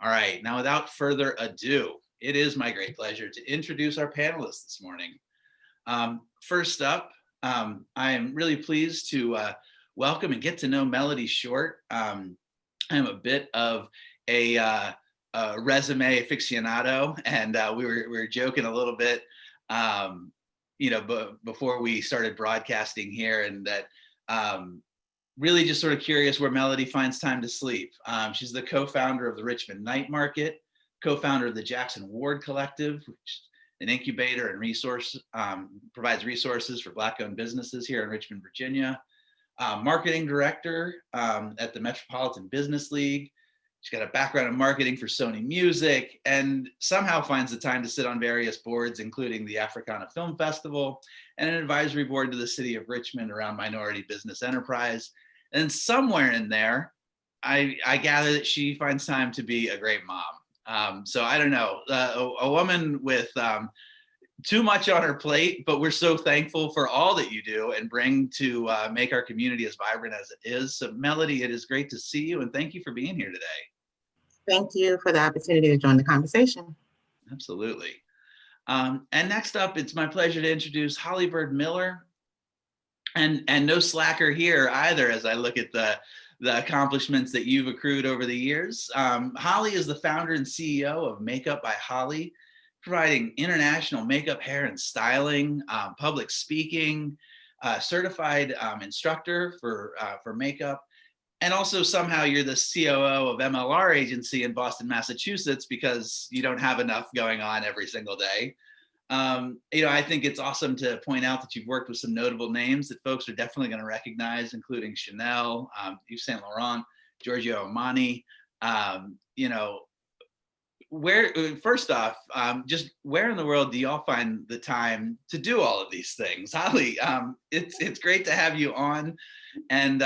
All right, now without further ado, it is my great pleasure to introduce our panelists this morning. First up, I am really pleased to welcome and get to know Melody Short. I am a bit of a resume aficionado, and we were joking a little bit, before we started broadcasting here, and that really just sort of curious where Melody finds time to sleep. She's the co-founder of the Richmond Night Market, co-founder of the Jackson Ward Collective, which is an incubator and resource provides resources for Black-owned businesses here in Richmond, Virginia. Marketing director at the Metropolitan Business League. She's got a background in marketing for Sony Music, and somehow finds the time to sit on various boards, including the Africana Film Festival and an advisory board to the city of Richmond around minority business enterprise. And somewhere in there, I gather that she finds time to be a great mom. So I don't know, a woman with too much on her plate, but we're so thankful for all that you do and bring to make our community as vibrant as it is. So Melody, it is great to see you, and thank you for being here today. Thank you for the opportunity to join the conversation. Absolutely. And next up, it's my pleasure to introduce Holly Byrd Miller. And no slacker here either, as I look at the accomplishments that you've accrued over the years. Holly is the founder and CEO of Makeup by Holly, providing international makeup, hair, and styling, public speaking, certified instructor for makeup. And also somehow you're the COO of MLR agency in Boston, Massachusetts, because you don't have enough going on every single day. I think it's awesome to point out that you've worked with some notable names that folks are definitely going to recognize, including Chanel, Yves Saint Laurent, Giorgio Armani. First off, just where in the world do y'all find the time to do all of these things? Holly, it's great to have you on, and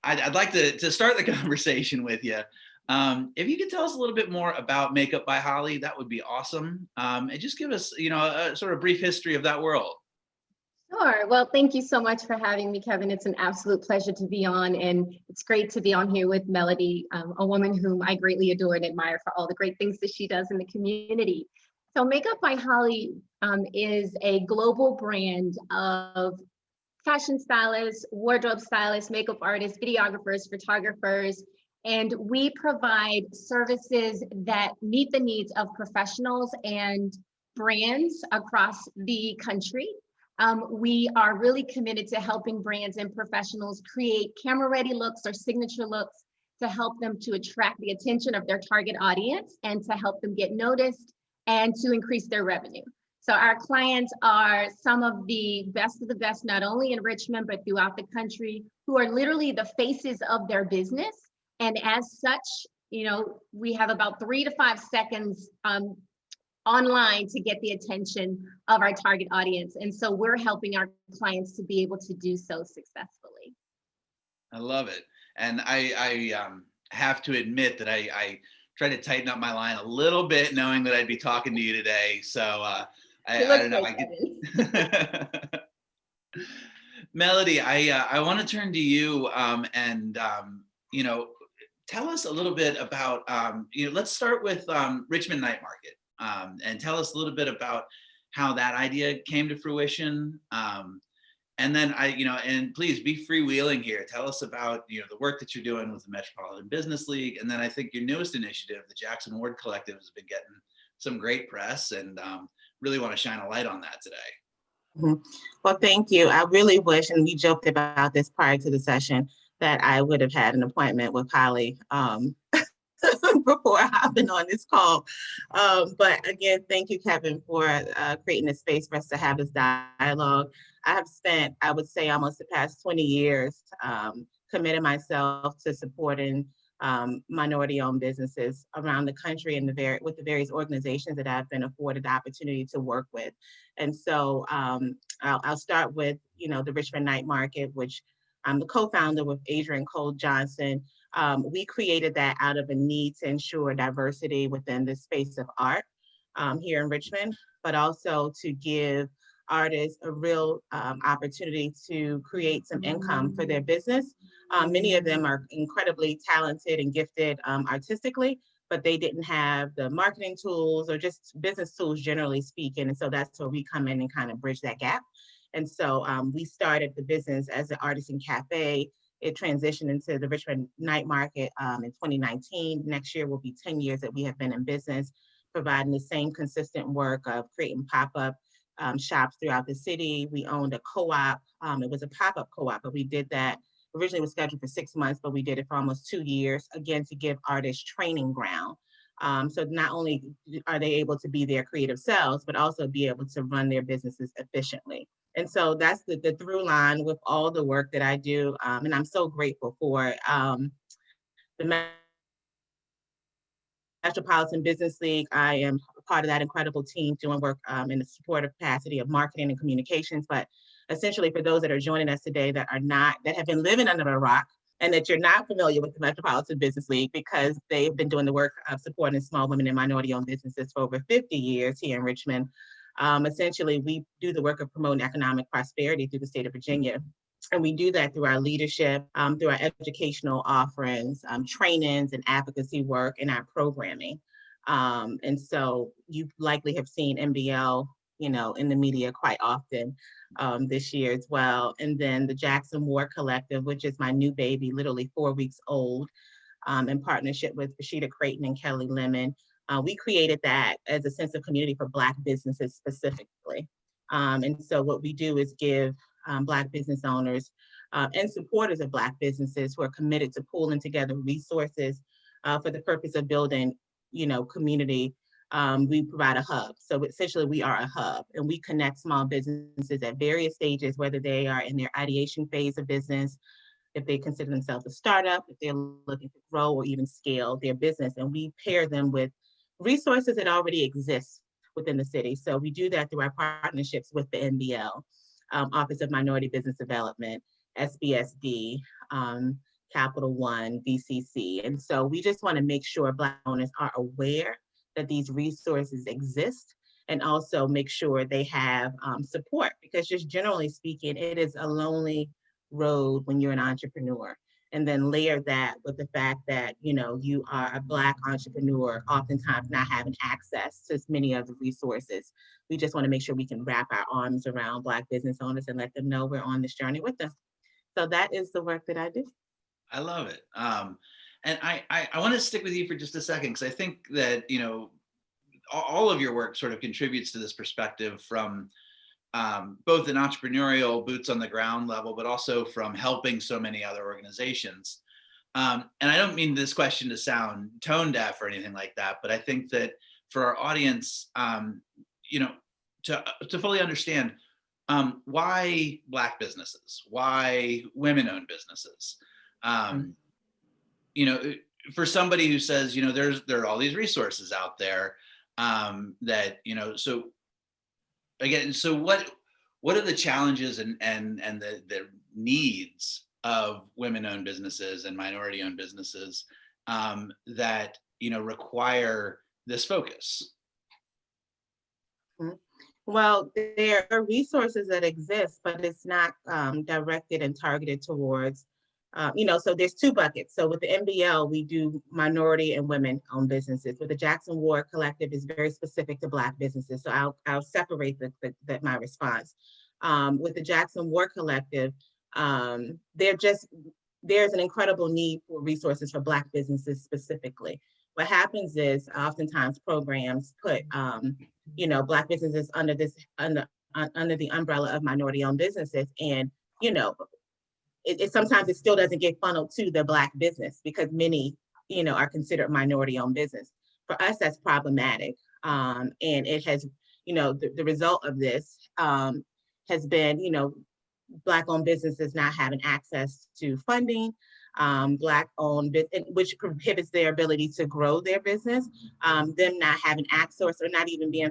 I'd like to start the conversation with you. If you could tell us a little bit more about Makeup by Holly, that would be awesome. And just give us, a sort of brief history of that world. Sure. Well, thank you so much for having me, Kevin. It's an absolute pleasure to be on, and it's great to be on here with Melody, a woman whom I greatly adore and admire for all the great things that she does in the community. So Makeup by Holly is a global brand of fashion stylists, wardrobe stylists, makeup artists, videographers, photographers, and we provide services that meet the needs of professionals and brands across the country. We are really committed to helping brands and professionals create camera-ready looks or signature looks to help them to attract the attention of their target audience and to help them get noticed and to increase their revenue. So our clients are some of the best, not only in Richmond, but throughout the country, who are literally the faces of their business. And as such, we have about 3 to 5 seconds online to get the attention of our target audience. And so we're helping our clients to be able to do so successfully. I love it. And I have to admit that I tried to tighten up my line a little bit, knowing that I'd be talking to you today. So I don't know. Melody, I want to turn to you and tell us a little bit about, let's start with Richmond Night Market and tell us a little bit about how that idea came to fruition. And then and please be freewheeling here. Tell us about, the work that you're doing with the Metropolitan Business League. And then I think your newest initiative, the Jackson Ward Collective, has been getting some great press, and really want to shine a light on that today. Mm-hmm. Well, thank you. I really wish, and we joked about this prior to the session, that I would have had an appointment with Holly before hopping on this call. But again, thank you, Kevin, for creating a space for us to have this dialogue. I have spent, I would say, almost the past 20 years committing myself to supporting minority-owned businesses around the country and with the various organizations that I've been afforded the opportunity to work with. And so I'll start with, the Richmond Night Market, which I'm the co-founder with Adrian Cole Johnson. We created that out of a need to ensure diversity within the space of art here in Richmond, but also to give artists a real opportunity to create some income for their business. Many of them are incredibly talented and gifted artistically, but they didn't have the marketing tools or just business tools generally speaking. And so that's where we come in and kind of bridge that gap. And so we started the business as an artisan cafe. It transitioned into the Richmond night market in 2019. Next year will be 10 years that we have been in business, providing the same consistent work of creating pop-up shops throughout the city. We owned a co-op. It was a pop-up co-op, but we did that. Originally it was scheduled for 6 months, but we did it for almost 2 years, again, to give artists training ground. So not only are they able to be their creative selves, but also be able to run their businesses efficiently. And so that's the through line with all the work that I do. And I'm so grateful for the Metropolitan Business League. I am part of that incredible team doing work in the supportive capacity of marketing and communications. But essentially, for those that are joining us today that have been living under a rock and that you're not familiar with the Metropolitan Business League, because they've been doing the work of supporting small women and minority-owned businesses for over 50 years here in Richmond. Essentially, we do the work of promoting economic prosperity through the state of Virginia. And we do that through our leadership, through our educational offerings, trainings and advocacy work, and our programming. And so you likely have seen MBL, in the media quite often this year as well. And then the Jackson Ward Collective, which is my new baby, literally 4 weeks old, in partnership with Rashida Creighton and Kelly Lemon. We created that as a sense of community for Black businesses specifically. And so what we do is give Black business owners and supporters of Black businesses who are committed to pooling together resources for the purpose of building, community. We provide a hub. So essentially we are a hub, and we connect small businesses at various stages, whether they are in their ideation phase of business, if they consider themselves a startup, if they're looking to grow or even scale their business, and we pair them with resources that already exist within the city. So we do that through our partnerships with the NBL, Office of Minority Business Development, SBSD, Capital One, VCC. And so we just want to make sure Black owners are aware that these resources exist, and also make sure they have support, because just generally speaking, it is a lonely road when you're an entrepreneur. And then layer that with the fact that, you are a Black entrepreneur, oftentimes not having access to many of the resources. We just want to make sure we can wrap our arms around Black business owners and let them know we're on this journey with them. So that is the work that I do. I love it. And I want to stick with you for just a second, because I think that, all of your work sort of contributes to this perspective from both an entrepreneurial boots on the ground level, but also from helping so many other organizations. And I don't mean this question to sound tone deaf or anything like that, but I think that for our audience, to fully understand why Black businesses, why women-owned businesses, for somebody who says, there are all these resources out there that, so again, so what are the challenges and the needs of women-owned businesses and minority-owned businesses that require this focus? Well, there are resources that exist, but it's not directed and targeted towards, so there's 2 buckets. So with the MBL, we do minority and women-owned businesses. With the Jackson Ward Collective, is very specific to Black businesses. So I'll separate my response. With the Jackson Ward Collective, there's an incredible need for resources for Black businesses specifically. What happens is oftentimes programs put, Black businesses under the umbrella of minority-owned businesses, and sometimes it still doesn't get funneled to the Black business, because many, are considered minority-owned business. For us, that's problematic, and it has, the result of this has been, Black-owned businesses not having access to funding, Black-owned, which prohibits their ability to grow their business, them not having access or not even being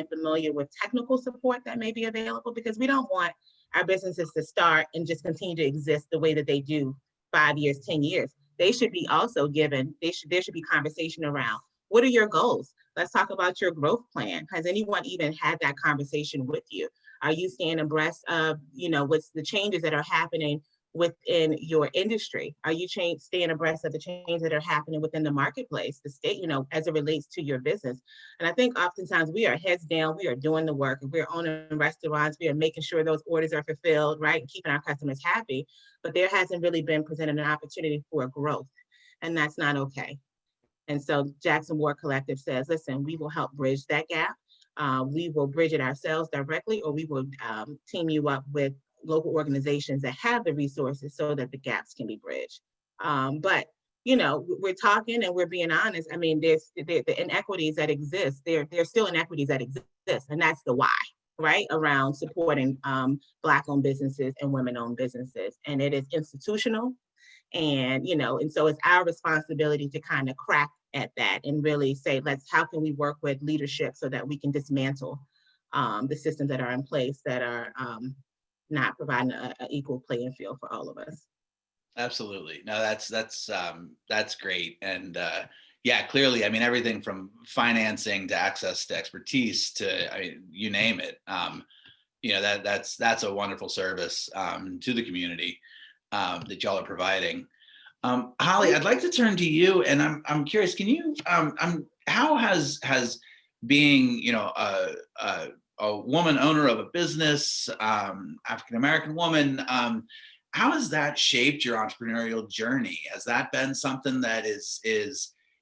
familiar with technical support that may be available, because we don't want our businesses to start and just continue to exist the way that they do 5 years, 10 years. They should be also given, there should be conversation around, what are your goals? Let's talk about your growth plan. Has anyone even had that conversation with you? Are you staying abreast of, what's the changes that are happening within your industry? Are you staying abreast of the changes that are happening within the marketplace, the state, as it relates to your business? And I think oftentimes we are heads down, we are doing the work, we're owning restaurants, we are making sure those orders are fulfilled, right? And keeping our customers happy, but there hasn't really been presented an opportunity for growth, and that's not okay. And so Jackson Ward Collective says, listen, we will help bridge that gap. We will bridge it ourselves directly, or we will team you up with local organizations that have the resources so that the gaps can be bridged. But we're talking and we're being honest. I mean, there's the inequities that exist. There's still inequities that exist, and that's the why, right? Around supporting Black-owned businesses and women-owned businesses, and it is institutional. And, and so it's our responsibility to kind of crack at that and really say, how can we work with leadership so that we can dismantle the systems that are in place that are not providing an equal playing field for all of us. Absolutely. No, that's great. And yeah, clearly, I mean, everything from financing to access to expertise to, I mean, you name it. That's a wonderful service to the community that y'all are providing. Holly, I'd like to turn to you, and I'm curious. Can you? How has being a woman owner of a business, African American woman, how has that shaped your entrepreneurial journey? Has that been something that is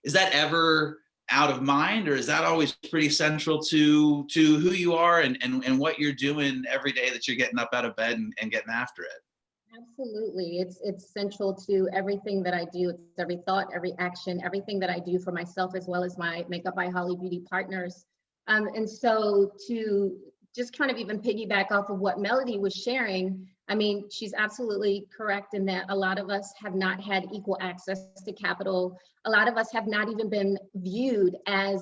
that ever out of mind, or is that always pretty central to who you are and what you're doing every day that you're getting up out of bed and getting after it? Absolutely. It's central to everything that I do. It's every thought, every action, everything that I do for myself, as well as my Makeup by Holly Beauty partners. And so to just kind of even piggyback off of what Melody was sharing, I mean, she's absolutely correct in that a lot of us have not had equal access to capital. A lot of us have not even been viewed as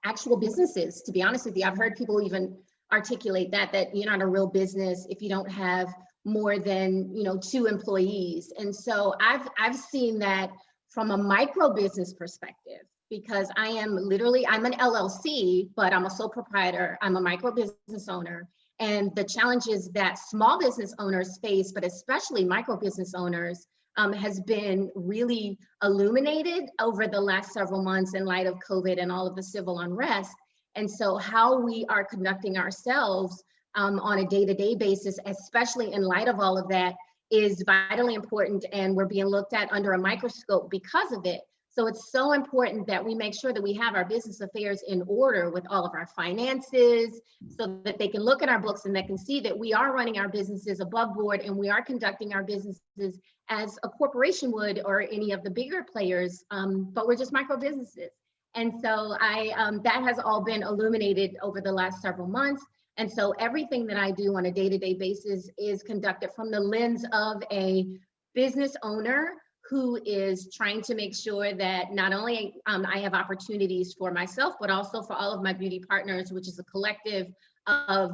actual businesses, to be honest with you. I've heard people even articulate that you're not a real business if you don't have more than 2 employees. And so I've seen that from a micro business perspective, because I'm an LLC, but I'm a sole proprietor. I'm a micro business owner. And the challenges that small business owners face, but especially micro business owners, has been really illuminated over the last several months in light of COVID and all of the civil unrest. And so how we are conducting ourselves on a day-to-day basis, especially in light of all of that, is vitally important, and we're being looked at under a microscope because of it. So it's so important that we make sure that we have our business affairs in order with all of our finances, so that they can look at our books and they can see that we are running our businesses above board and we are conducting our businesses as a corporation would, or any of the bigger players, but we're just micro businesses. And so that has all been illuminated over the last several months. And so everything that I do on a day-to-day basis is conducted from the lens of a business owner who is trying to make sure that not only I have opportunities for myself, but also for all of my beauty partners, which is a collective of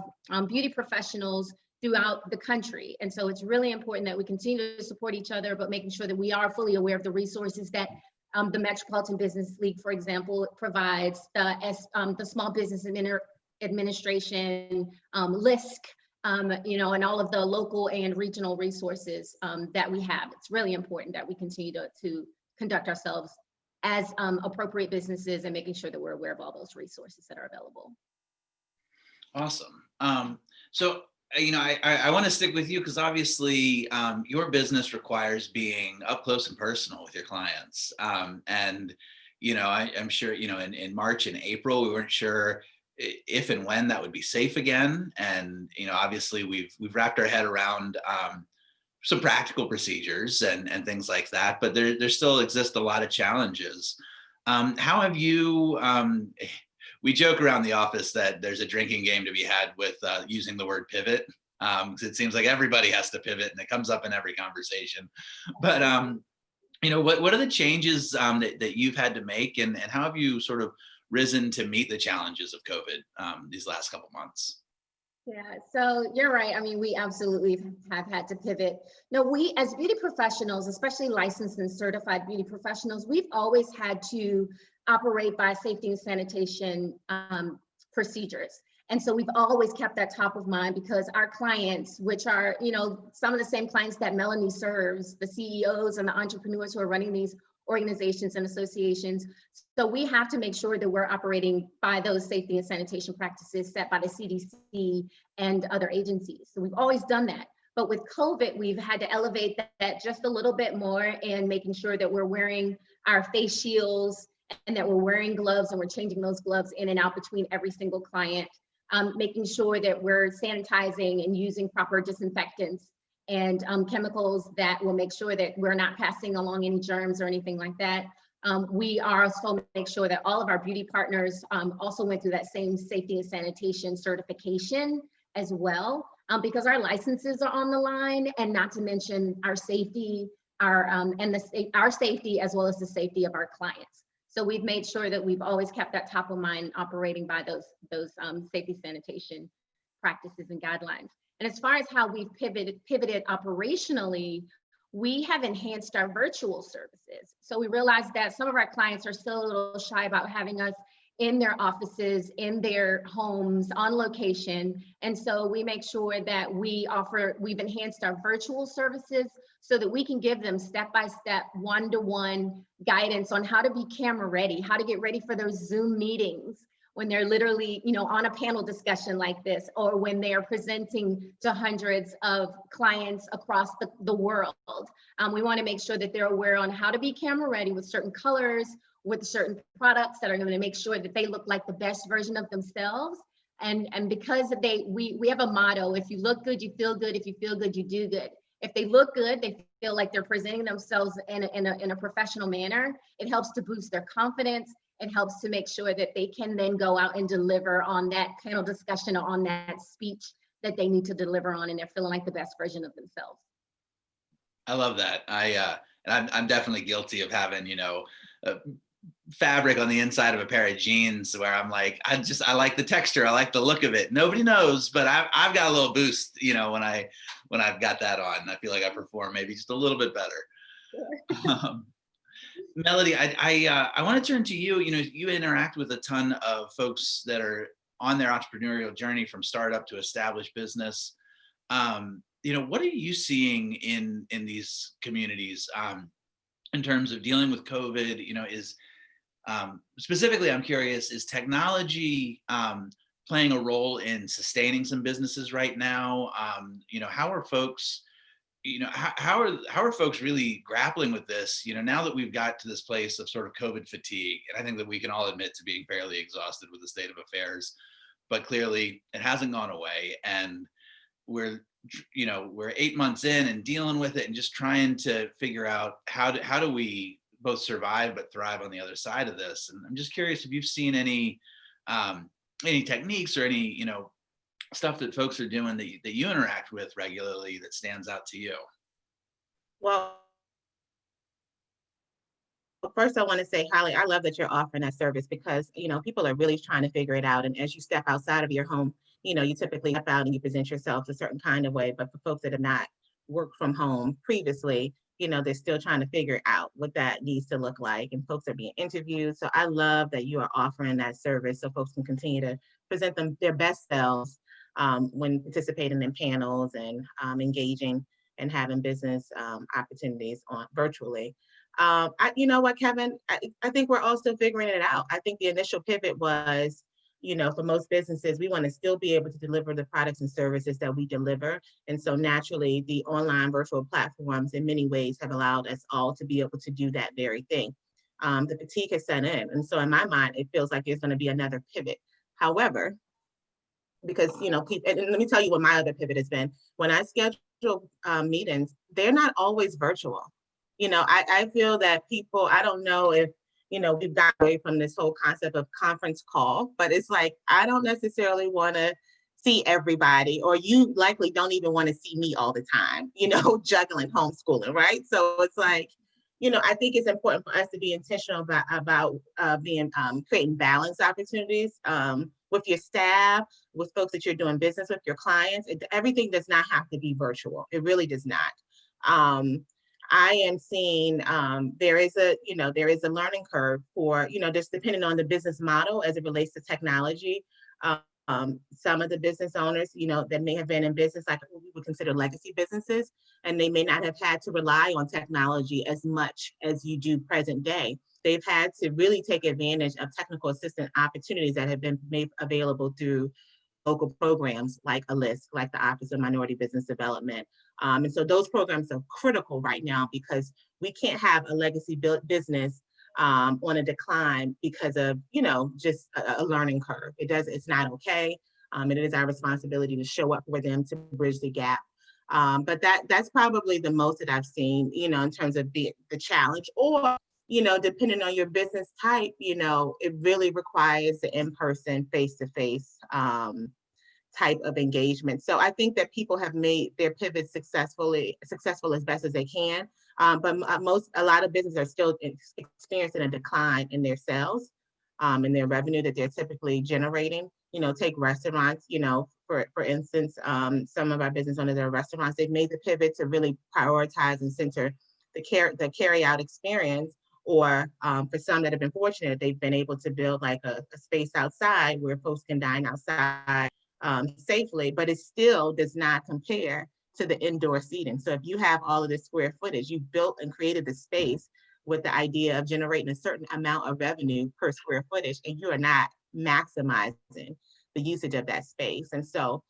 beauty professionals throughout the country. And so it's really important that we continue to support each other, but making sure that we are fully aware of the resources that the Metropolitan Business League, for example, provides, the Small Business Administration, LISC, and all of the local and regional resources that we have. It's really important that we continue to conduct ourselves as appropriate businesses and making sure that we're aware of all those resources that are available. Awesome. So, I want to stick with you because obviously your business requires being up close and personal with your clients. I'm sure, in March and April, we weren't sure if and when that would be safe again. And, obviously we've wrapped our head around some practical procedures and things like that, but there still exist a lot of challenges. How have you, we joke around the office that there's a drinking game to be had with using the word pivot, because it seems like everybody has to pivot and it comes up in every conversation. But, what are the changes that you've had to make, and how have you sort of risen to meet the challenges of COVID these last couple months? Yeah, so you're right. I mean, we absolutely have had to pivot. No, we as beauty professionals, especially licensed and certified beauty professionals, we've always had to operate by safety and sanitation procedures. And so we've always kept that top of mind because our clients, which are, some of the same clients that Melanie serves, the CEOs and the entrepreneurs who are running these organizations and associations. So we have to make sure that we're operating by those safety and sanitation practices set by the CDC and other agencies. So we've always done that. But with COVID, we've had to elevate that just a little bit more and making sure that we're wearing our face shields and that we're wearing gloves and we're changing those gloves in and out between every single client. Making sure that we're sanitizing and using proper disinfectants and chemicals that will make sure that we're not passing along any germs or anything like that. We are also make sure that all of our beauty partners also went through that same safety and sanitation certification as well, because our licenses are on the line, and not to mention our safety, our safety as well as the safety of our clients. So we've made sure that we've always kept that top of mind, operating by those safety sanitation practices and guidelines. And as far as how we've pivoted operationally, we have enhanced our virtual services. So we realized that some of our clients are still a little shy about having us in their offices, in their homes, on location. And so we make sure that we've enhanced our virtual services so that we can give them step-by-step, one-to-one guidance on how to be camera ready, how to get ready for those Zoom meetings when they're literally, on a panel discussion like this, or when they are presenting to hundreds of clients across the world. We want to make sure that they're aware on how to be camera ready with certain colors, with certain products that are going to make sure that they look like the best version of themselves. And because we have a motto: if you look good, you feel good. If you feel good, you do good. If they look good, they feel like they're presenting themselves in a professional manner. It helps to boost their confidence. It helps to make sure that they can then go out and deliver on that panel discussion or on that speech that they need to deliver on, and they're feeling like the best version of themselves. I love that. And I'm definitely guilty of having, fabric on the inside of a pair of jeans where I'm like, I like the texture. I like the look of it. Nobody knows, but I've got a little boost, when I've got that on. I feel like I perform maybe just a little bit better. Sure. Melody, I want to turn to you. You interact with a ton of folks that are on their entrepreneurial journey from startup to established business. What are you seeing in these communities in terms of dealing with COVID? Specifically, I'm curious, is technology playing a role in sustaining some businesses right now? How are folks? How are folks really grappling with this, now that we've got to this place of sort of COVID fatigue? And I think that we can all admit to being fairly exhausted with the state of affairs, but clearly it hasn't gone away. And we're 8 months in and dealing with it and just trying to figure out how do we both survive but thrive on the other side of this. And I'm just curious if you've seen any techniques or any, stuff that folks are doing that you interact with regularly that stands out to you. Well, first I want to say, Holly, I love that you're offering that service because, people are really trying to figure it out. And as you step outside of your home, you typically step out and you present yourself a certain kind of way. But for folks that have not worked from home previously, they're still trying to figure out what that needs to look like. And folks are being interviewed. So I love that you are offering that service so folks can continue to present their best selves when participating in panels and engaging and having business opportunities virtually. You know what, Kevin? I think we're all still figuring it out. I think the initial pivot was, for most businesses, we want to still be able to deliver the products and services that we deliver. And so naturally, the online virtual platforms in many ways have allowed us all to be able to do that very thing. The fatigue has set in. And so in my mind, it feels like there's going to be another pivot. However, because, people, and let me tell you what my other pivot has been. When I schedule meetings, they're not always virtual. I feel that people, I don't know if, we've got away from this whole concept of conference call, but it's like, I don't necessarily want to see everybody, or you likely don't even want to see me all the time, juggling homeschooling, right? So it's like, I think it's important for us to be intentional about creating balance opportunities with your staff, with folks that you're doing business with, your clients. Everything does not have to be virtual. It really does not. I am seeing there is a learning curve for, just depending on the business model as it relates to technology. some of the business owners, that may have been in business, like what we would consider legacy businesses, and they may not have had to rely on technology as much as you do present day. They've had to really take advantage of technical assistance opportunities that have been made available through local programs like ALISC, like the Office of Minority Business Development. And so those programs are critical right now because we can't have a legacy business on a decline because of, just a learning curve. It's not okay. It is our responsibility to show up for them to bridge the gap. But that's probably the most that I've seen, in terms of the challenge, or, depending on your business type, it really requires the in-person, face-to-face type of engagement. So I think that people have made their pivots successful as best as they can. But a lot of businesses are still experiencing a decline in their sales, in their revenue that they're typically generating. Take restaurants, for instance, some of our business owners that are restaurants, they've made the pivot to really prioritize and center the carry out experience. Or for some that have been fortunate, they've been able to build like a space outside where folks can dine outside safely, but it still does not compare to the indoor seating. So if you have all of this square footage, you built and created the space with the idea of generating a certain amount of revenue per square footage, and you are not maximizing the usage of that space. And so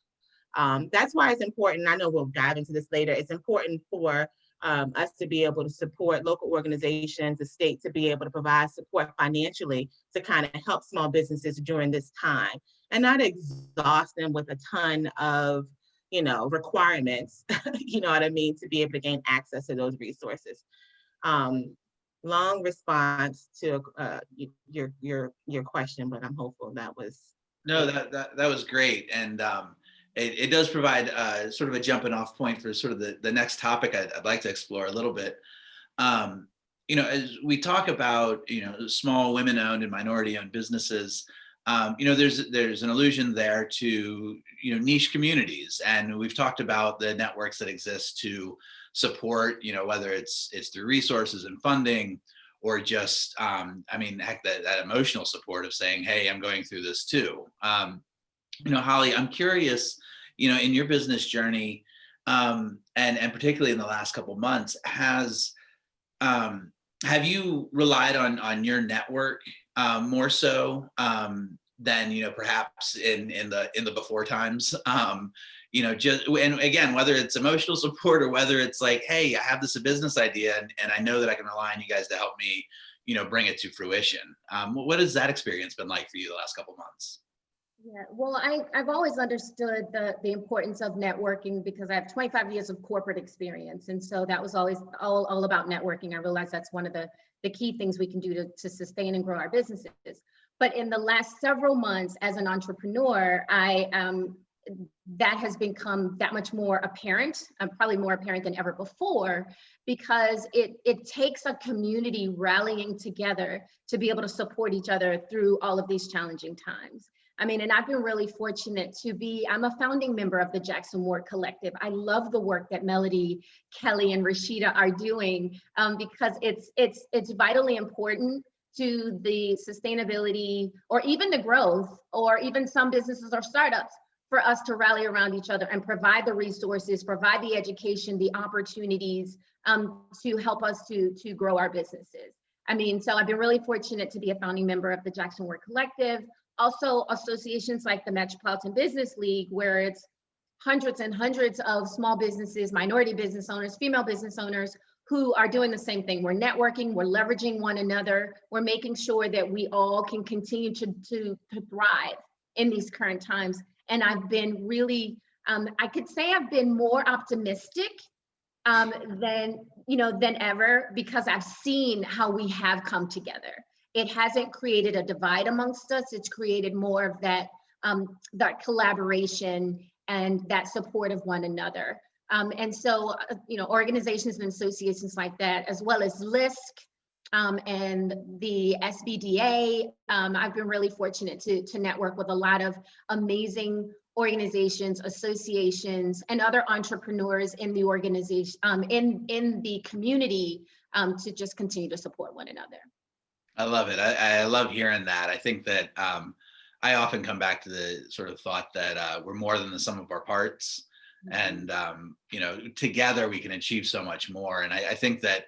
that's why it's important. I know we'll dive into this later. It's important for us to be able to support local organizations, the state to be able to provide support financially to kind of help small businesses during this time and not exhaust them with a ton of, requirements, you know what I mean, to be able to gain access to those resources. Long response to your question, but I'm hopeful that was. No, that was great. And it does provide sort of a jumping off point for sort of the next topic I'd like to explore a little bit. As we talk about, small women-owned and minority-owned businesses, there's an allusion there to, niche communities. And we've talked about the networks that exist to support, whether it's through resources and funding, or just, heck, that emotional support of saying, hey, I'm going through this too. Holly, I'm curious, in your business journey, and particularly in the last couple of months, have you relied on your network more so than perhaps in the before times? And again, whether it's emotional support or whether it's like, hey, I have this business idea and I know that I can rely on you guys to help me, bring it to fruition. What has that experience been like for you the last couple of months? Yeah, well, I've always understood the importance of networking because I have 25 years of corporate experience. And so that was always all about networking. I realized that's one of the key things we can do to sustain and grow our businesses. But in the last several months as an entrepreneur, that has become that much more apparent, probably more apparent than ever before, because it takes a community rallying together to be able to support each other through all of these challenging times. And I've been really fortunate I'm a founding member of the Jackson Ward Collective. I love the work that Melody, Kelly, and Rashida are doing because it's vitally important to the sustainability or even the growth, or even some businesses or startups, for us to rally around each other and provide the resources, provide the education, the opportunities to help us to grow our businesses. So I've been really fortunate to be a founding member of the Jackson Ward Collective. Also associations like the Metropolitan Business League, where it's hundreds and hundreds of small businesses, minority business owners, female business owners who are doing the same thing. We're networking, we're leveraging one another, we're making sure that we all can continue to thrive in these current times. And I've been really, I could say I've been more optimistic than ever, because I've seen how we have come together. It hasn't created a divide amongst us. It's created more of that collaboration and that support of one another. And so, organizations and associations like that, as well as LISC and the SBDA, I've been really fortunate to network with a lot of amazing organizations, associations, and other entrepreneurs in the organization, in the community, to just continue to support one another. I love it. I love hearing that. I think that I often come back to the sort of thought that we're more than the sum of our parts, and together we can achieve so much more. And I think that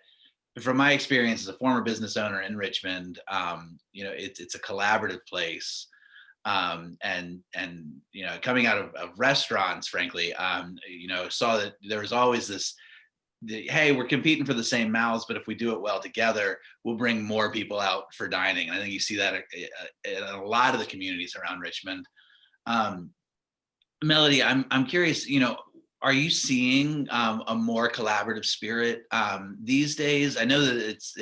from my experience as a former business owner in Richmond, it's a collaborative place. And coming out of restaurants, frankly, saw that there was always this, hey, we're competing for the same mouths, but if we do it well together, we'll bring more people out for dining. And I think you see that in a lot of the communities around Richmond. Melody, I'm curious, are you seeing a more collaborative spirit these days? I know that it's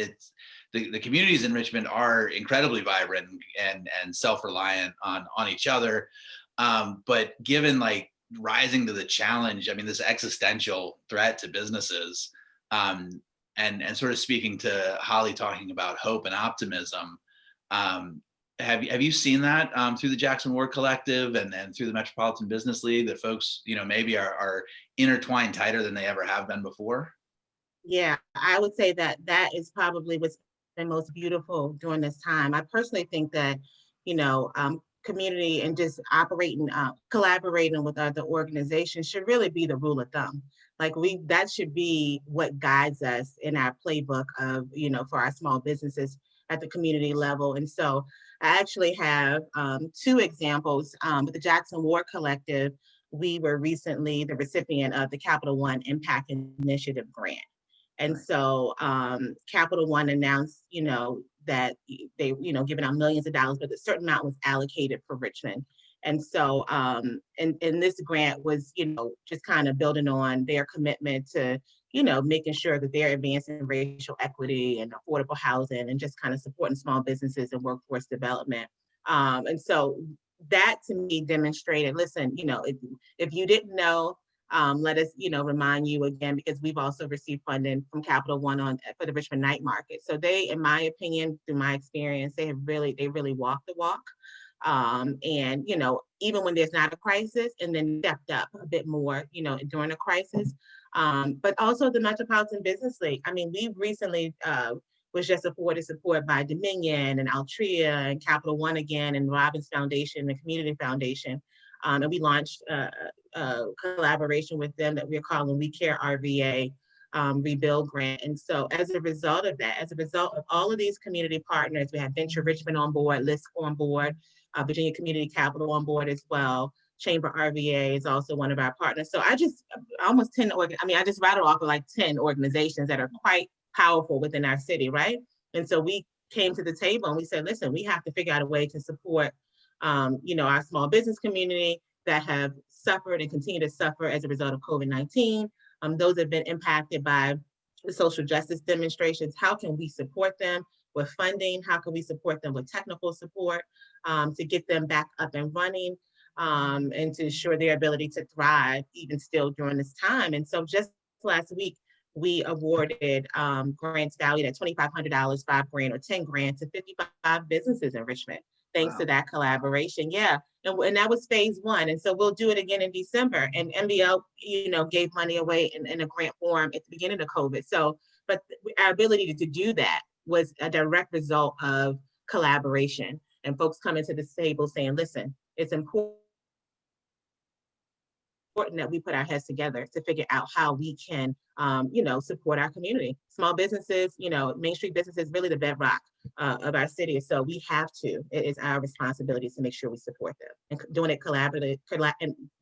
the communities in Richmond are incredibly vibrant and self-reliant on each other. But given like rising to the challenge, I mean, this existential threat to businesses, and sort of speaking to Holly talking about hope and optimism, have you seen that through the Jackson Ward Collective and through the Metropolitan Business League, that folks, maybe are intertwined tighter than they ever have been before? Yeah, I would say that that is probably what's been most beautiful during this time. I personally think that, community and just operating, collaborating with other organizations should really be the rule of thumb. Like that should be what guides us in our playbook of, for our small businesses at the community level. And so I actually have two examples. With the Jackson Ward Collective, we were recently the recipient of the Capital One Impact Initiative grant. And so Capital One announced, that they, giving out millions of dollars, but a certain amount was allocated for Richmond. And so, and this grant was, just kind of building on their commitment to, making sure that they're advancing racial equity and affordable housing and just kind of supporting small businesses and workforce development. And so that to me demonstrated, listen, if you didn't know, let us, remind you again, because we've also received funding from Capital One for the Richmond night market. So they, in my opinion, through my experience, they really walked the walk. And, even when there's not a crisis, and then stepped up a bit more, during a crisis. But also the Metropolitan Business League. I mean, we recently was just afforded support by Dominion and Altria and Capital One again, and Robbins Foundation, the Community Foundation. And we launched a collaboration with them that we're calling We Care RVA Rebuild Grant. And so as a result of that, as a result of all of these community partners, we have Venture Richmond on board, LISC on board, Virginia Community Capital on board as well. Chamber RVA is also one of our partners. So I just rattled off of like 10 organizations that are quite powerful within our city, right? And so we came to the table and we said, listen, we have to figure out a way to support our small business community that have suffered and continue to suffer as a result of COVID-19. Those have been impacted by the social justice demonstrations. How can we support them with funding? How can we support them with technical support to get them back up and running and to ensure their ability to thrive even still during this time? And so just last week, we awarded grants valued at $2,500, 5 grand or 10 grand to 55 businesses in Richmond. Thanks to that collaboration. Yeah. And that was phase one. And so we'll do it again in December. And MBL, gave money away in a grant form at the beginning of COVID. So, but our ability to do that was a direct result of collaboration and folks coming to the table saying, listen, it's important that we put our heads together to figure out how we can, support our community. Small businesses, Main Street businesses, really the bedrock of our city. So we have to, it is our responsibility to make sure we support them. And doing it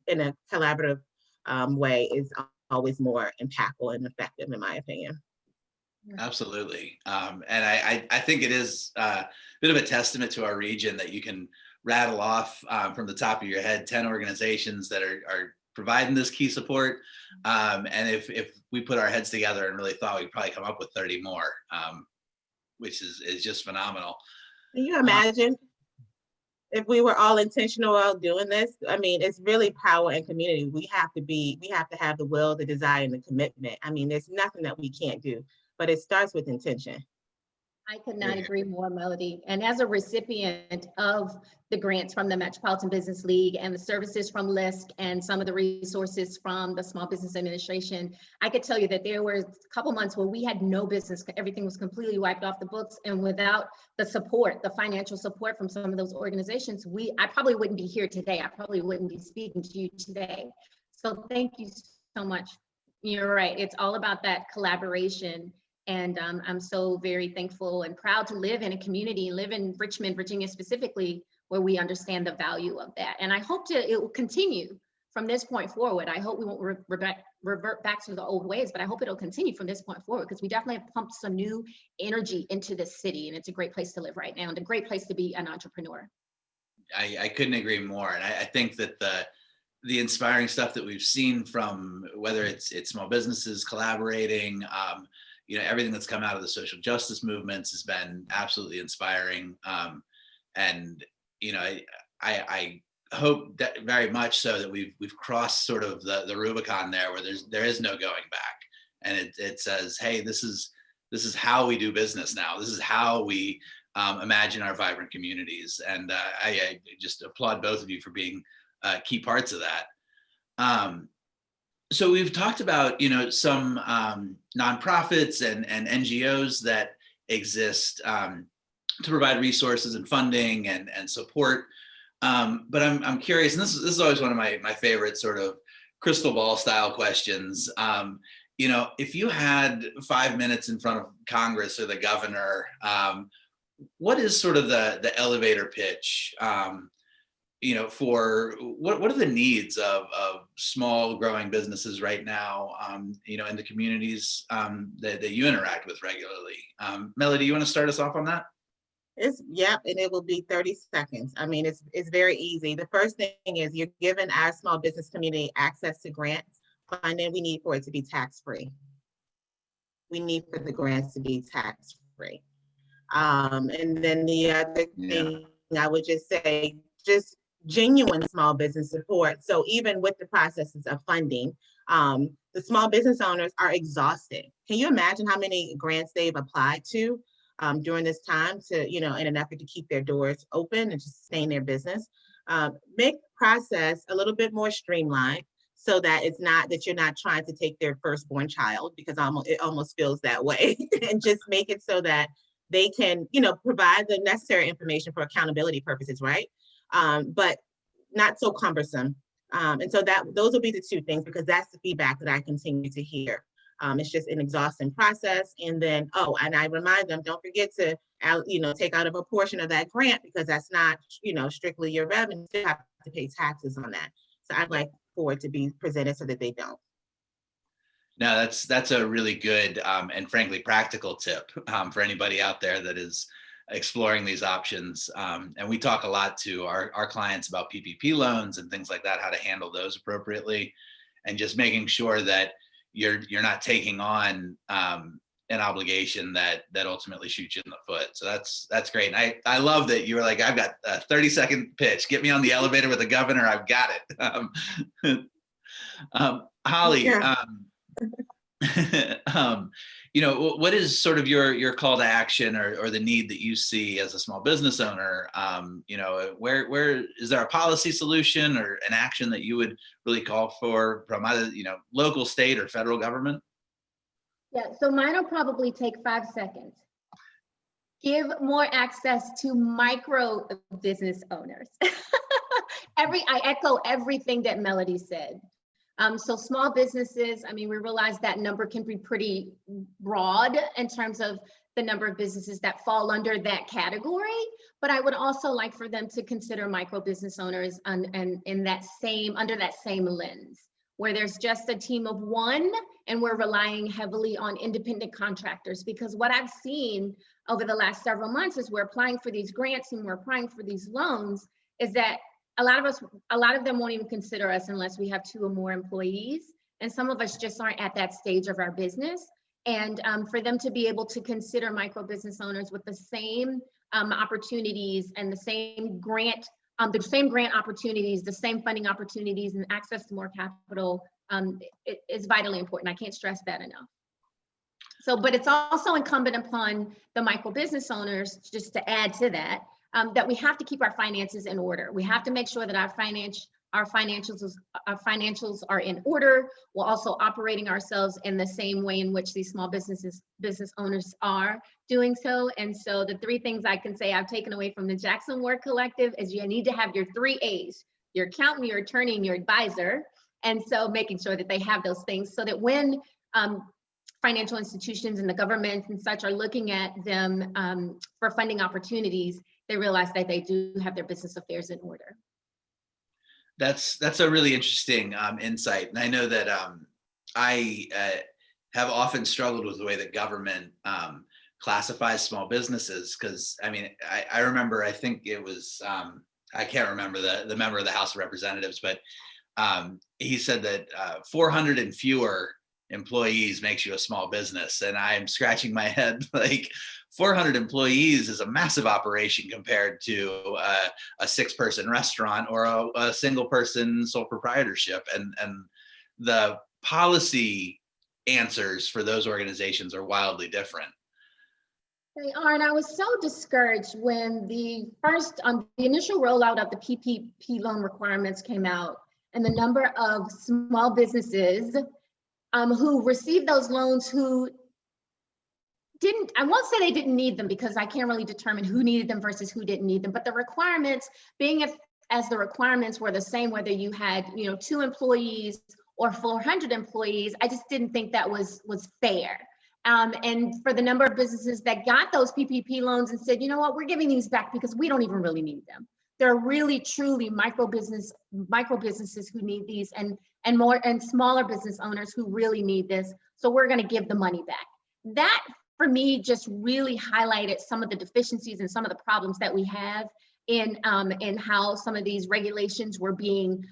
in a collaborative way is always more impactful and effective, in my opinion. Absolutely. And I think it is a bit of a testament to our region that you can rattle off from the top of your head 10 organizations that are providing this key support. And if we put our heads together and really thought, we'd probably come up with 30 more, which is just phenomenal. Can you imagine if we were all intentional about doing this? I mean, it's really power and community. We have to have the will, the desire, and the commitment. I mean, there's nothing that we can't do, but it starts with intention. I could not agree more, Melody. And as a recipient of the grants from the Metropolitan Business League and the services from LISC and some of the resources from the Small Business Administration, I could tell you that there were a couple months where we had no business. Everything was completely wiped off the books. And without the support, the financial support from some of those organizations, I probably wouldn't be here today. I probably wouldn't be speaking to you today. So thank you so much. You're right. It's all about that collaboration. And I'm so very thankful and proud to live in a community, live in Richmond, Virginia specifically, where we understand the value of that. And I hope it will continue from this point forward. I hope we won't revert back to the old ways, but I hope it'll continue from this point forward, because we definitely have pumped some new energy into this city, and it's a great place to live right now and a great place to be an entrepreneur. I couldn't agree more. And I think that the inspiring stuff that we've seen from whether it's small businesses collaborating, everything that's come out of the social justice movements has been absolutely inspiring. And I hope that very much so that we've crossed sort of the Rubicon there, where there is no going back. And it says, hey, this is how we do business now. This is how we imagine our vibrant communities. And I just applaud both of you for being key parts of that. So we've talked about, some nonprofits and NGOs that exist to provide resources and funding and support. But I'm curious, and this is always one of my favorite sort of crystal ball style questions. If you had 5 minutes in front of Congress or the governor, what is sort of the elevator pitch? For what are the needs of small growing businesses right now, in the communities that you interact with regularly? Melody, you want to start us off on that? And it will be 30 seconds. I mean, it's very easy. The first thing is you're giving our small business community access to grants funding. We need for it to be tax-free. We need for the grants to be tax-free. And then the other thing I would just say, just genuine small business support. So even with the processes of funding, the small business owners are exhausted. Can you imagine how many grants they've applied to during this time to, in an effort to keep their doors open and to sustain their business? Make the process a little bit more streamlined so that it's not that you're not trying to take their firstborn child, because it almost feels that way, and just make it so that they can, provide the necessary information for accountability purposes, right? But not so cumbersome. And so those will be the two things, because that's the feedback that I continue to hear. It's just an exhausting process. And then, and I remind them, don't forget to, take out of a portion of that grant, because that's not, strictly your revenue. You have to pay taxes on that. So I'd like for it to be presented so that they don't. No, that's a really good and frankly practical tip for anybody out there that is exploring these options. And we talk a lot to our clients about PPP loans and things like that, how to handle those appropriately, and just making sure that you're not taking on an obligation that ultimately shoots you in the foot. So that's great. And I love that you were like, I've got a 30-second pitch. Get me on the elevator with the governor. I've got it. Holly, Yeah. What is sort of your call to action or the need that you see as a small business owner? Where is there a policy solution or an action that you would really call for from either, local, state, or federal government? Yeah, so mine will probably take 5 seconds. Give more access to micro business owners. I echo everything that Melody said. So small businesses, we realize that number can be pretty broad in terms of the number of businesses that fall under that category, but I would also like for them to consider micro business owners and under that same lens, where there's just a team of one and we're relying heavily on independent contractors. Because what I've seen over the last several months is we're applying for these grants and we're applying for these loans, is that a lot of them won't even consider us unless we have 2 or more employees. And some of us just aren't at that stage of our business. And for them to be able to consider micro business owners with the same opportunities and the same grant opportunities, the same funding opportunities, and access to more capital, it is vitally important. I can't stress that enough. So, but it's also incumbent upon the micro business owners, just to add to that, that we have to keep our finances in order. We have to make sure that our financials are in order, while also operating ourselves in the same way in which these small business owners are doing so. And so the three things I can say I've taken away from the Jackson Ward Collective is you need to have your 3 A's: your accountant, your attorney, and your advisor. And so making sure that they have those things so that when financial institutions and the government and such are looking at them for funding opportunities, they realize that they do have their business affairs in order. That's a really interesting insight. And I know that I have often struggled with the way that government classifies small businesses. Because I mean, I remember, I think it was, I can't remember the member of the House of Representatives, but he said that 400 and fewer employees makes you a small business. And I'm scratching my head, like 400 employees is a massive operation compared to a 6-person restaurant or a single person sole proprietorship. And the policy answers for those organizations are wildly different. They are, and I was so discouraged when the initial rollout of the PPP loan requirements came out, and the number of small businesses who received those loans who didn't, I won't say they didn't need them because I can't really determine who needed them versus who didn't need them, but the requirements being as the requirements were the same, whether you had 2 employees or 400 employees, I just didn't think that was fair. And for the number of businesses that got those PPP loans and said, you know what, we're giving these back because we don't even really need them. There are really, truly micro businesses who need these, and smaller business owners who really need this. So we're going to give the money back. That, for me, just really highlighted some of the deficiencies and some of the problems that we have in how some of these regulations were being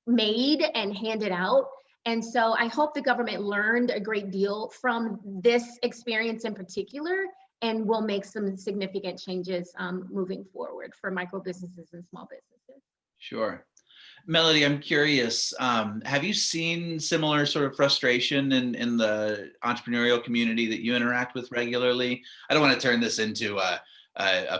made and handed out. And so I hope the government learned a great deal from this experience in particular, and will make some significant changes moving forward for micro businesses and small businesses. Sure. Melody, I'm curious, have you seen similar sort of frustration in the entrepreneurial community that you interact with regularly? I don't want to turn this into a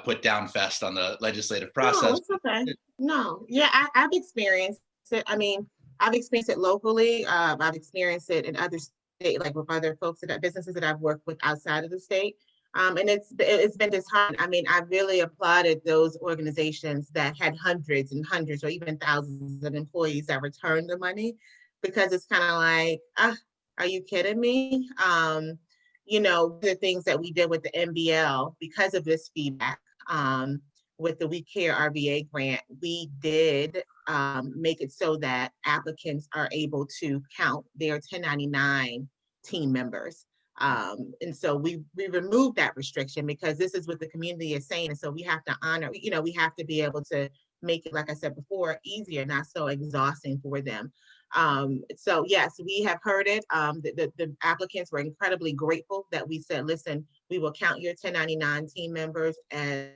put down fest on the legislative process. No, it's okay. No, yeah, I've experienced it. I mean, I've experienced it locally. I've experienced it in other states, like with other folks businesses that I've worked with outside of the state. And it's been disheartening. I mean, I really applauded those organizations that had hundreds and hundreds or even thousands of employees that returned the money, because it's kind of like, are you kidding me? The things that we did with the MBL, because of this feedback, with the We Care RVA grant, we did make it so that applicants are able to count their 1099 team members. And so we removed that restriction because this is what the community is saying. And so we have to honor, we have to be able to make it, like I said before, easier, not so exhausting for them. So yes, we have heard it. The applicants were incredibly grateful that we said, listen, we will count your 1099 team members as,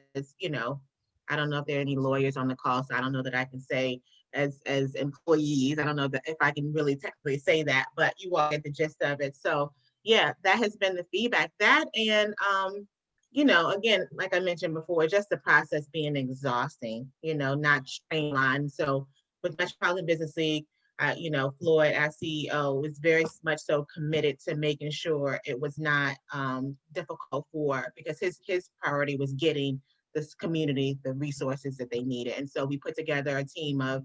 I don't know if there are any lawyers on the call, so I don't know that I can say as employees. I don't know if I can really technically say that, but you all get the gist of it. So yeah, that has been the feedback. That and again, like I mentioned before, just the process being exhausting, not streamlined. So with Metropolitan Business League, Floyd, our CEO, was very much so committed to making sure it was not difficult because his priority was getting this community the resources that they needed. And so we put together a team of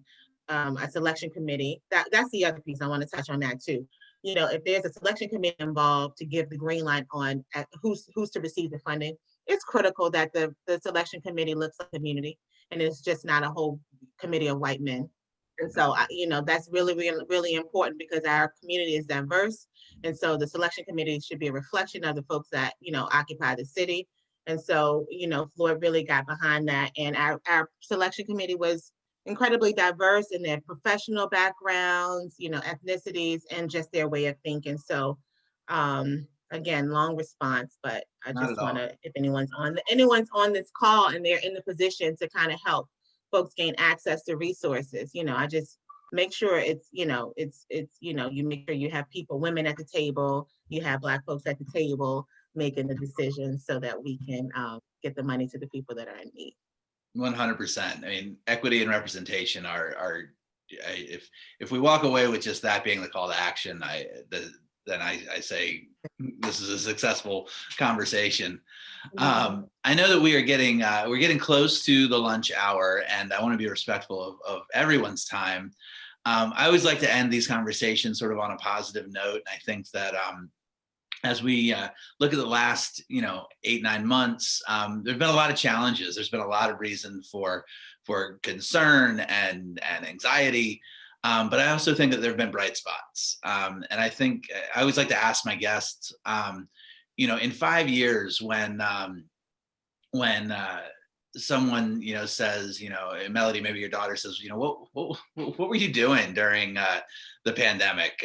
a selection committee. That's the other piece I want to touch on that too. If there's a selection committee involved to give the green light on who's to receive the funding, it's critical that the selection committee looks like community, and it's just not a whole committee of white men. And so, that's really, really, really important because our community is diverse. And so the selection committee should be a reflection of the folks that, occupy the city. And so, Floyd really got behind that. And our selection committee was incredibly diverse in their professional backgrounds, ethnicities, and just their way of thinking. So again, long response, but I just want to, if anyone's on this call and they're in the position to kind of help folks gain access to resources, I just make sure it's you make sure you have women at the table, you have Black folks at the table making the decisions so that we can get the money to the people that are in need. 100%. I mean, equity and representation if we walk away with just that being the call to action, then I say this is a successful conversation. I know that we're getting close to the lunch hour, and I want to be respectful of everyone's time. I always like to end these conversations sort of on a positive note. I think that as we look at the last 8-9 months, there's been a lot of challenges. There's been a lot of reason for concern and anxiety. But I also think that there have been bright spots. And I think I always like to ask my guests, in 5 years, when someone says, Melody, maybe your daughter says, what were you doing during the pandemic?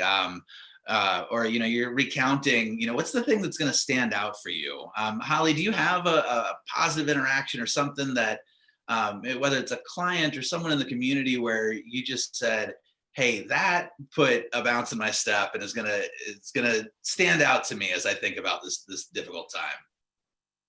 Or you're recounting, what's the thing that's going to stand out for you? Holly, do you have a positive interaction or something that, whether it's a client or someone in the community, where you just said, hey, that put a bounce in my step and it's gonna stand out to me as I think about this difficult time?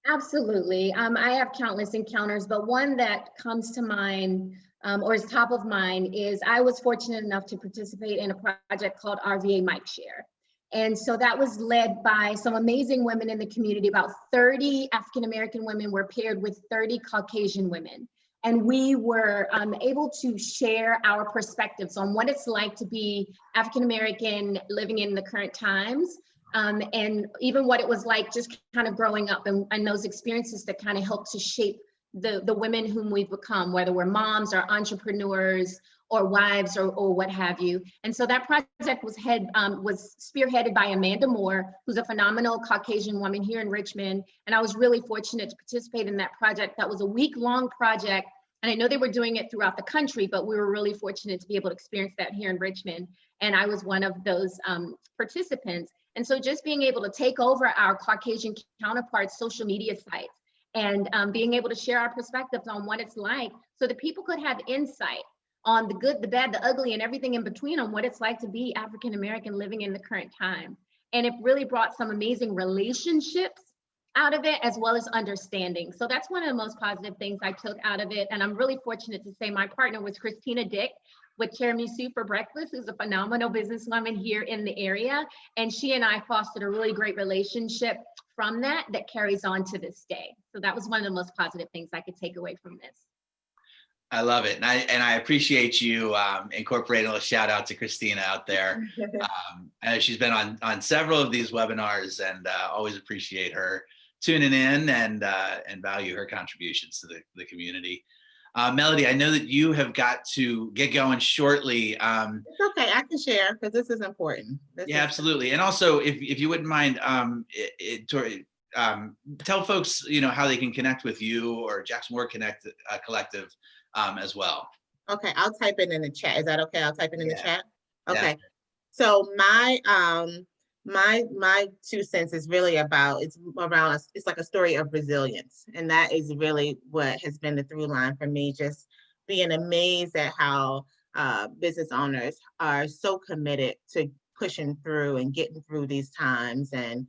Absolutely. I have countless encounters, but one that comes to mind or is top of mind is I was fortunate enough to participate in a project called RVA Mic Share. And so that was led by some amazing women in the community. About 30 African-American women were paired with 30 Caucasian women. And we were able to share our perspectives on what it's like to be African-American living in the current times. And even what it was like just kind of growing up and those experiences that kind of helped to shape the women whom we've become, whether we're moms or entrepreneurs or wives or what have you. And so that project was spearheaded by Amanda Moore, who's a phenomenal Caucasian woman here in Richmond. And I was really fortunate to participate in that project. That was a week-long project. And I know they were doing it throughout the country, but we were really fortunate to be able to experience that here in Richmond. And I was one of those participants. And so just being able to take over our Caucasian counterparts' social media sites and being able to share our perspectives on what it's like so that people could have insight on the good, the bad, the ugly, and everything in between on what it's like to be African-American living in the current time. And it really brought some amazing relationships out of it, as well as understanding. So that's one of the most positive things I took out of it. And I'm really fortunate to say my partner was Christina Dick with Tiramisu for Breakfast, who's a phenomenal businesswoman here in the area. And she and I fostered a really great relationship from that carries on to this day. So that was one of the most positive things I could take away from this. I love it. And I appreciate you incorporating a shout out to Christina out there. I know she's been on several of these webinars, and always appreciate her tuning in and value her contributions to the community. Melody, I know that you have got to get going shortly. It's okay, I can share because this is important. Absolutely. And also, if you wouldn't mind, tell folks how they can connect with you or Jackson Ward Collective as well. Okay, I'll type it in the chat. Is that okay? I'll type it in the chat. Okay. Yeah. So my 2 cents is really it's like a story of resilience. And that is really what has been the through line for me, just being amazed at how business owners are so committed to pushing through and getting through these times. And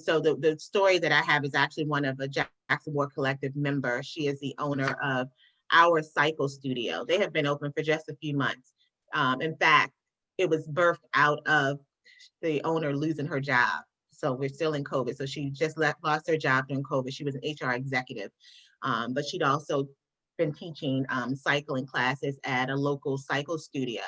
so the story that I have is actually one of a Jackson Ward Collective member. She is the owner of Our Cycle Studio. They have been open for just a few months. In fact, it was birthed out of the owner losing her job. So we're still in COVID. So she just lost her job during COVID. She was an HR executive, but she'd also been teaching cycling classes at a local cycle studio.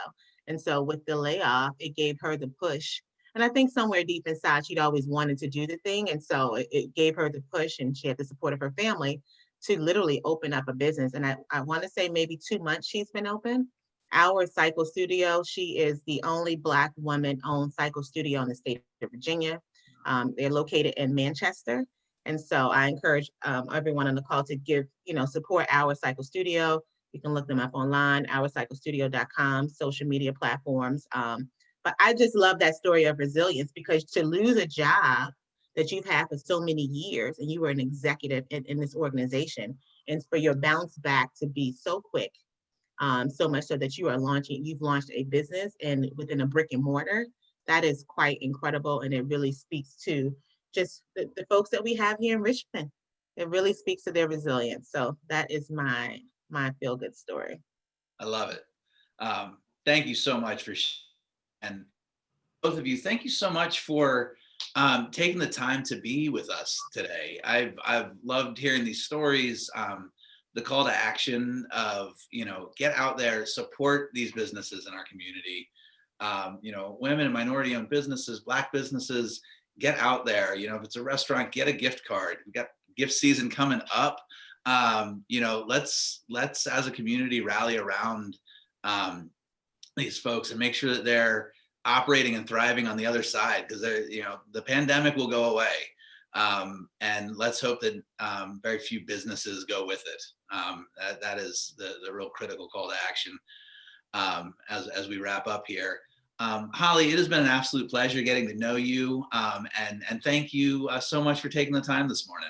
And so with the layoff, it gave her the push. And I think somewhere deep inside, she'd always wanted to do the thing. And so it gave her the push, and she had the support of her family to literally open up a business. And I want to say maybe 2 months she's been open. Our Cycle Studio, she is the only Black woman-owned cycle studio in the state of Virginia. They're located in Manchester. And so I encourage everyone on the call to give, support Our Cycle Studio. You can look them up online, ourcyclestudio.com, social media platforms. But I just love that story of resilience, because to lose a job that you've had for so many years, and you were an executive in this organization, and for your bounce back to be so quick, so much so that you've launched a business and within a brick and mortar, that is quite incredible. And it really speaks to just the folks that we have here in Richmond. It really speaks to their resilience. So that is my feel-good story. I love it. Thank you so much and both of you, thank you so much for taking the time to be with us today. I've loved hearing these stories. The call to action of, get out there, support these businesses in our community. Women and minority owned businesses, Black businesses, get out there. If it's a restaurant, get a gift card. We've got gift season coming up. Let's as a community rally around these folks and make sure that they're operating and thriving on the other side, because the pandemic will go away. And let's hope that very few businesses go with it. That is the real critical call to action as we wrap up here. Holly, it has been an absolute pleasure getting to know you. And thank you so much for taking the time this morning.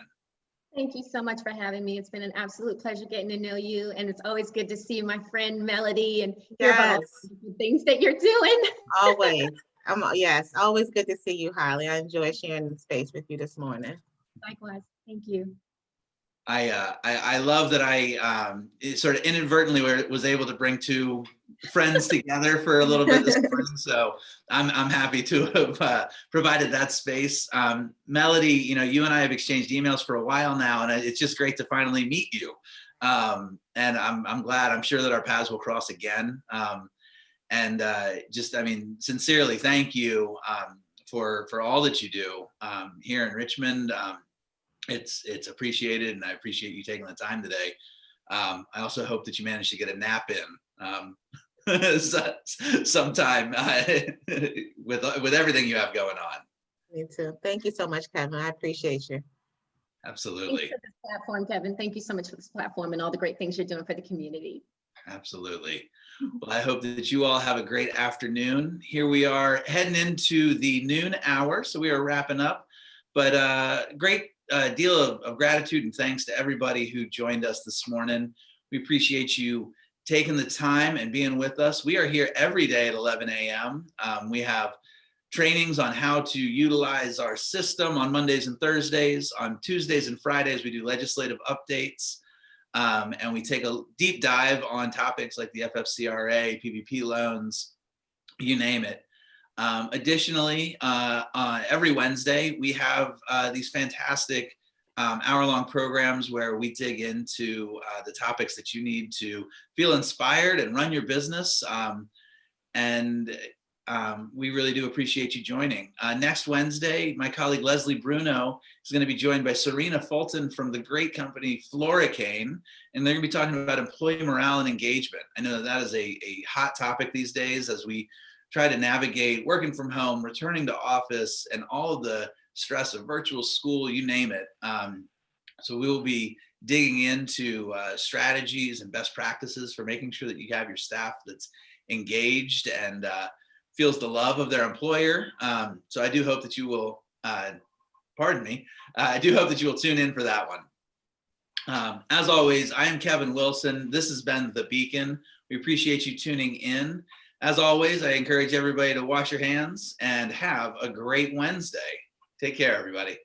Thank you so much for having me. It's been an absolute pleasure getting to know you. And it's always good to see my friend Melody and hear about all the things that you're doing. Always. Yes, always good to see you, Holly. I enjoy sharing the space with you this morning. Likewise. Thank you. I love that I sort of inadvertently was able to bring two friends together for a little bit this morning. So I'm happy to have provided that space. Melody, you and I have exchanged emails for a while now, and it's just great to finally meet you. And I'm glad. I'm sure that our paths will cross again. Sincerely, thank you for all that you do here in Richmond. It's appreciated, and I appreciate you taking the time today. I also hope that you managed to get a nap in sometime with everything you have going on. Me too. Thank you so much, Kevin. I appreciate you. Absolutely. Thanks for this platform, Kevin. Thank you so much for this platform and all the great things you're doing for the community. Absolutely. Well, I hope that you all have a great afternoon. Here we are heading into the noon hour, so we are wrapping up. But great deal of gratitude and thanks to everybody who joined us this morning. We appreciate you taking the time and being with us. We are here every day at 11 a.m. We have trainings on how to utilize our system on Mondays and Thursdays. On Tuesdays and Fridays, we do legislative updates. And we take a deep dive on topics like the FFCRA, PPP loans, you name it. Additionally, every Wednesday, we have these fantastic hour-long programs where we dig into the topics that you need to feel inspired and run your business. We really do appreciate you joining. Next Wednesday, my colleague Leslie Bruno is going to be joined by Serena Fulton from the great company Floricane, and they're going to be talking about employee morale and engagement. I know that is a hot topic these days as we try to navigate working from home, returning to office, and all of the stress of virtual school, you name it. So we will be digging into strategies and best practices for making sure that you have your staff that's engaged and feels the love of their employer. So I do hope that you will, I do hope that you will tune in for that one. As always, I am Kevin Wilson. This has been The Beacon. We appreciate you tuning in. As always, I encourage everybody to wash your hands and have a great Wednesday. Take care, everybody.